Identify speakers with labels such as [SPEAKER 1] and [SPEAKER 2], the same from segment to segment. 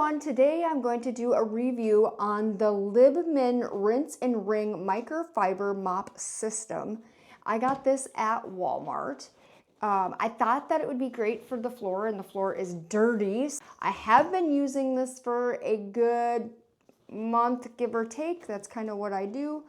[SPEAKER 1] everyone, today I'm going to do a review on the Libman Rinse and Wring Microfiber Mop System. I got this at Walmart. I thought that it would be great for the floor, and the floor is dirty. I have been using this for a good month, give or take. That's kind of what I do.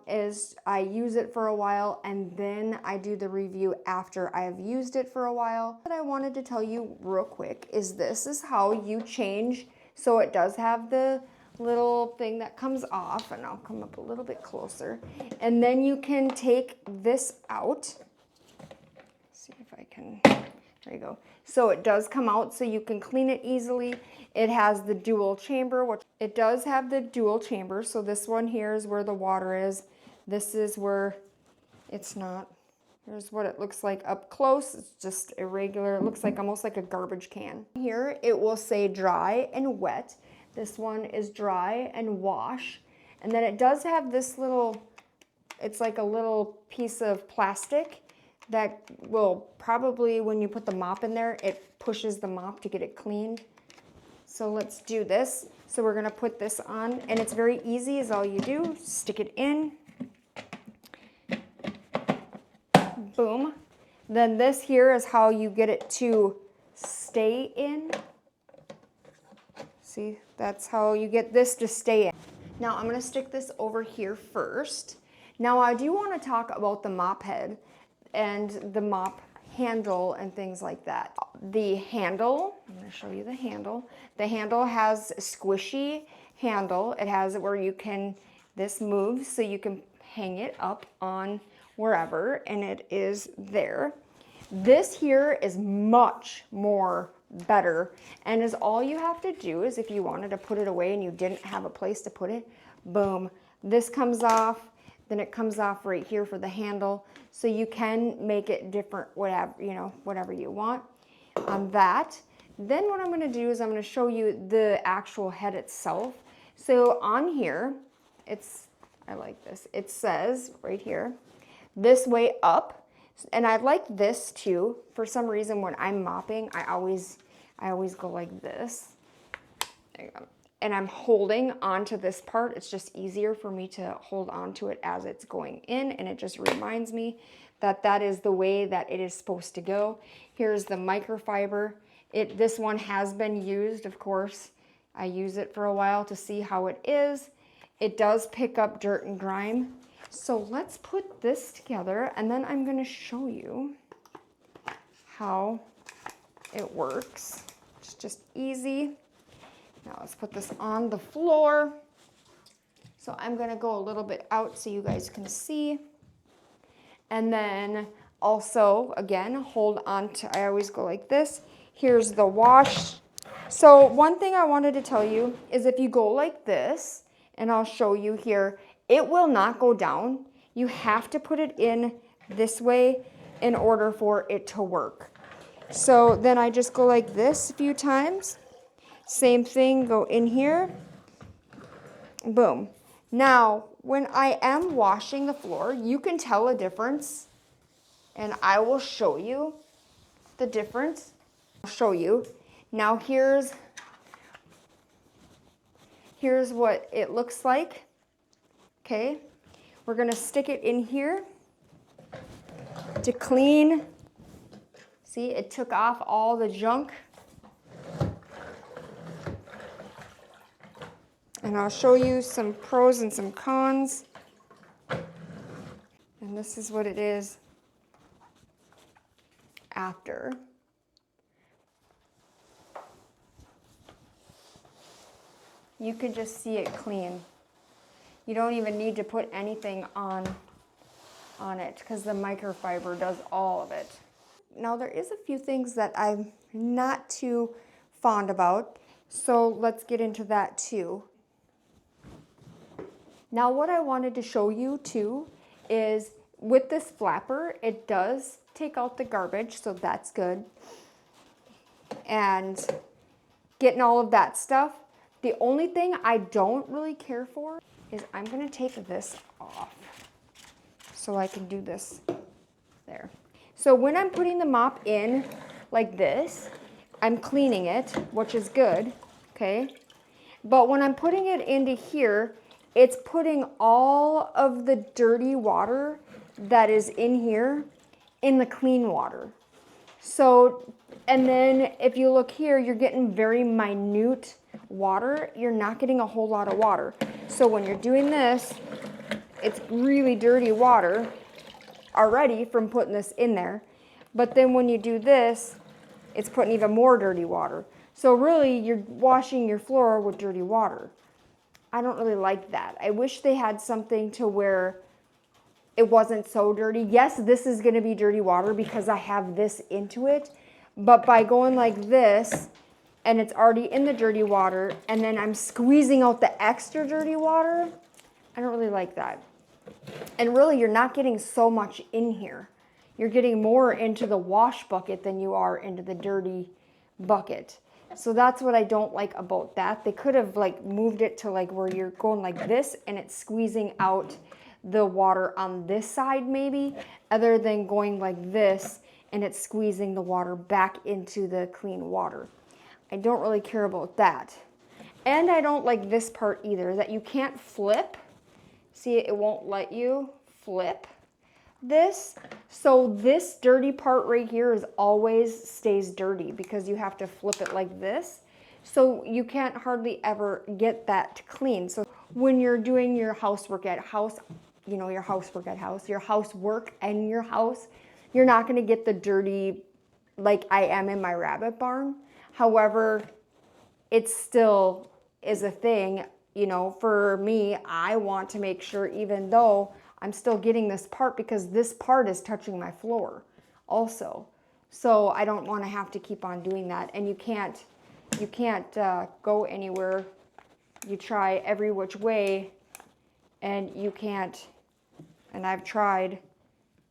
[SPEAKER 1] Is I use it for a while and then I do the review after I have used it for a while. What I wanted to tell you real quick is this is how you change. So it does have the little thing that comes off, and I'll come up a little bit closer. And then you can take this out. Let's see if I can, there you go. So it does come out so you can clean it easily. It has the dual chamber, which it does have the dual chamber. So this one here is where the water is. This is where it's not. Here's what it looks like up close. It's just irregular. It looks like almost like a garbage can. Here it will say dry and wet. This one is dry and wash. And then it does have this little, it's like a little piece of plastic that will probably, when you put the mop in there, it pushes the mop to get it cleaned. So let's do this. So we're gonna put this on, and it's very easy. Is all you do, stick it in. Boom. Then this here is how you get it to stay in. See, that's how you get this to stay in. Now I'm gonna stick this over here first. Now I do wanna talk about the mop head and the mop handle and things like that. The handle, I'm going to show you the handle. The handle has a squishy handle. It has it where you can, this moves so you can hang it up on wherever, and it is there. This here is much more better, and is all you have to do is if you wanted to put it away and you didn't have a place to put it, boom, this comes off. Then it comes off right here for the handle. So you can make it different, whatever, you know, whatever you want on that. Then what I'm gonna do is I'm gonna show you the actual head itself. So on here, I like this. It says right here, this way up. And I like this too. For some reason, when I'm mopping, I always go like this. There you go. And I'm holding onto this part. It's just easier for me to hold onto it as it's going in, and it just reminds me that that is the way that it is supposed to go. Here's the microfiber. This one has been used, of course. I use it for a while to see how it is. It does pick up dirt and grime. So let's put this together, and then I'm gonna show you how it works. It's just easy. Now let's put this on the floor. So I'm gonna go a little bit out so you guys can see. And then also, again, hold on to, I always go like this. Here's the wash. So one thing I wanted to tell you is if you go like this, and I'll show you here, it will not go down. You have to put it in this way in order for it to work. So then I just go like this a few times. Same thing, go in here, boom. Now, when I am washing the floor, you can tell a difference, and I will show you the difference. I'll show you. Now here's what it looks like, okay? We're gonna stick it in here to clean. See, it took off all the junk. And I'll show you some pros and some cons. And this is what it is after. You can just see it clean. You don't even need to put anything on it because the microfiber does all of it. Now there is a few things that I'm not too fond about, so let's get into that too. Now what I wanted to show you too is with this flapper, it does take out the garbage, so that's good. And getting all of that stuff. The only thing I don't really care for is I'm gonna take this off so I can do this there. So when I'm putting the mop in like this, I'm cleaning it, which is good, okay? But when I'm putting it into here, it's putting all of the dirty water that is in here in the clean water. So, and then if you look here, you're getting very minute water. You're not getting a whole lot of water. So when you're doing this, it's really dirty water already from putting this in there. But then when you do this, it's putting even more dirty water. So really, you're washing your floor with dirty water. I don't really like that. I wish they had something to where it wasn't so dirty. Yes, this is going to be dirty water because I have this into it. But by going like this, and it's already in the dirty water, and then I'm squeezing out the extra dirty water, I don't really like that. And really, you're not getting so much in here. You're getting more into the wash bucket than you are into the dirty bucket. So that's what I don't like about that. They could have like moved it to like where you're going like this and it's squeezing out the water on this side maybe, other than going like this and it's squeezing the water back into the clean water. I don't really care about that. And I don't like this part either, that you can't flip. See, it won't let you flip this. So this dirty part right here is always stays dirty because you have to flip it like this. So you can't hardly ever get that clean. So when you're doing your housework at house, you know, your housework at house, your housework and your house, you're not going to get the dirty like I am in my rabbit barn. However, it still is a thing. You know, for me, I want to make sure, even though I'm still getting this part, because this part is touching my floor also. So I don't want to have to keep on doing that. And you can't go anywhere. You try every which way and you can't. And I've tried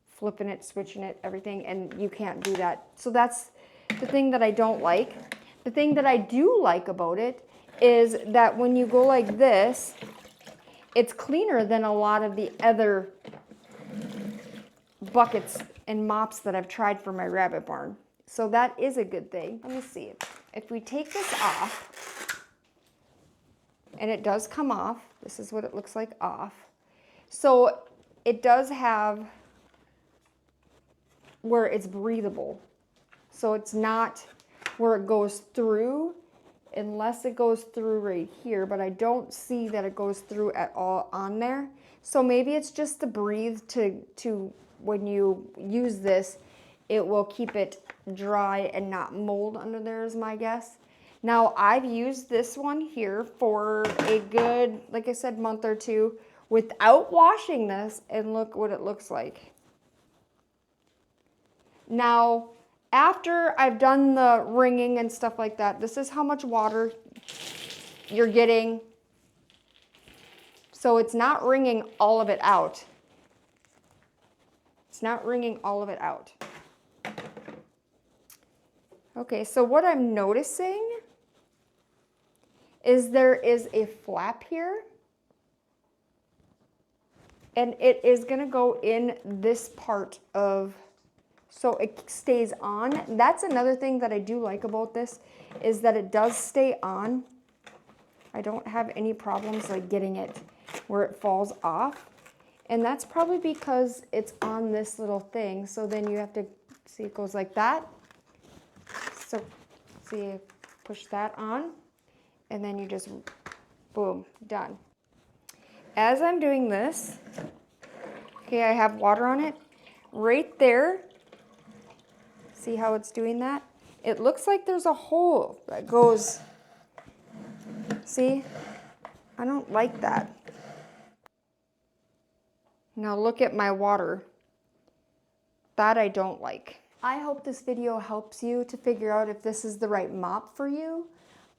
[SPEAKER 1] flipping it, switching it, everything, and you can't do that. So that's the thing that I don't like. The thing that I do like about it is that when you go like this, it's cleaner than a lot of the other buckets and mops that I've tried for my rabbit barn. So that is a good thing. Let me see. If we take this off, and it does come off, this is what it looks like off. So it does have where it's breathable. So it's not where it goes through, unless it goes through right here, but I don't see that it goes through at all on there. So maybe it's just to breathe to when you use this, it will keep it dry and not mold under there is my guess. Now I've used this one here for a good, like I said, month or two without washing this, and look what it looks like. Now, after I've done the wringing and stuff like that, this is how much water you're getting. So it's not wringing all of it out. It's not wringing all of it out. Okay, so what I'm noticing is there is a flap here. And it is gonna go in this part of, so it stays on. That's another thing that I do like about this, is that it does stay on. I don't have any problems like getting it where it falls off. And that's probably because it's on this little thing. So then you have to see it goes like that. So see, push that on and then you just, boom, done. As I'm doing this, okay, I have water on it right there. See how it's doing that? It looks like there's a hole that goes, see? I don't like that. Now look at my water. That I don't like. I hope this video helps you to figure out if this is the right mop for you.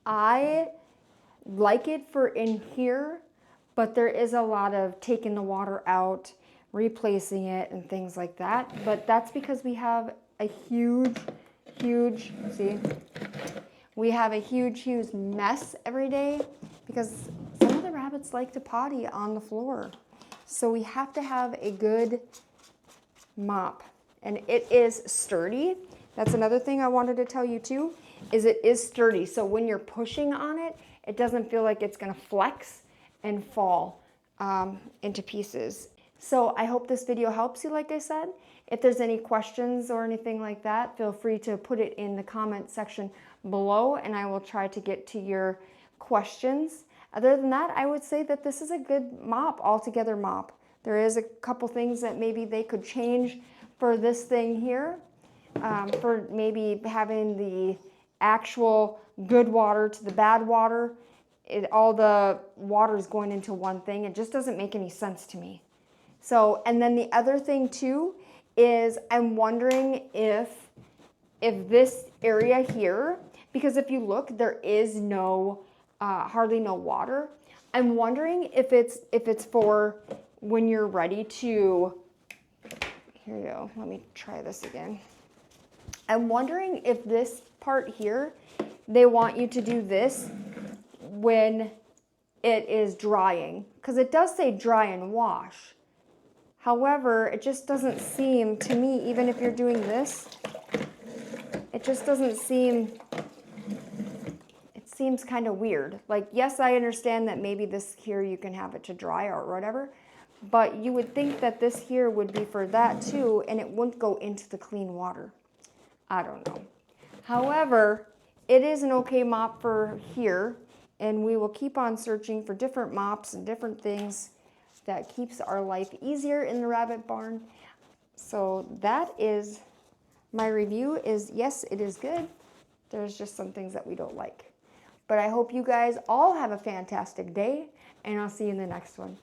[SPEAKER 1] I like it for in here, but there is a lot of taking the water out, replacing it and things like that. But that's because we have a huge, see, we have a huge mess every day because some of the rabbits like to potty on the floor. So we have to have a good mop, and it is sturdy. That's another thing I wanted to tell you too, is it is sturdy. So when you're pushing on it, it doesn't feel like it's gonna flex and fall into pieces. So I hope this video helps you, like I said. If there's any questions or anything like that, feel free to put it in the comment section below and I will try to get to your questions. Other than that, I would say that this is a good mop, altogether mop. There is a couple things that maybe they could change for this thing here, for maybe having the actual good water to the bad water. All the water is going into one thing. It just doesn't make any sense to me. So, and then the other thing too is I'm wondering if this area here, because if you look, there is no hardly no water. I'm wondering if it's for when you're ready to, here you go, let me try this again. I'm wondering if this part here, they want you to do this when it is drying, because it does say dry and wash. However, it just doesn't seem to me, even if you're doing this, it just doesn't seem, it seems kind of weird. Like, yes, I understand that maybe this here you can have it to dry or whatever, but you would think that this here would be for that too, and it wouldn't go into the clean water. I don't know. However, it is an okay mop for here, and we will keep on searching for different mops and different things that keeps our life easier in the rabbit barn. So that is my review. Is yes, it is good. There's just some things that we don't like. But I hope you guys all have a fantastic day, and I'll see you in the next one.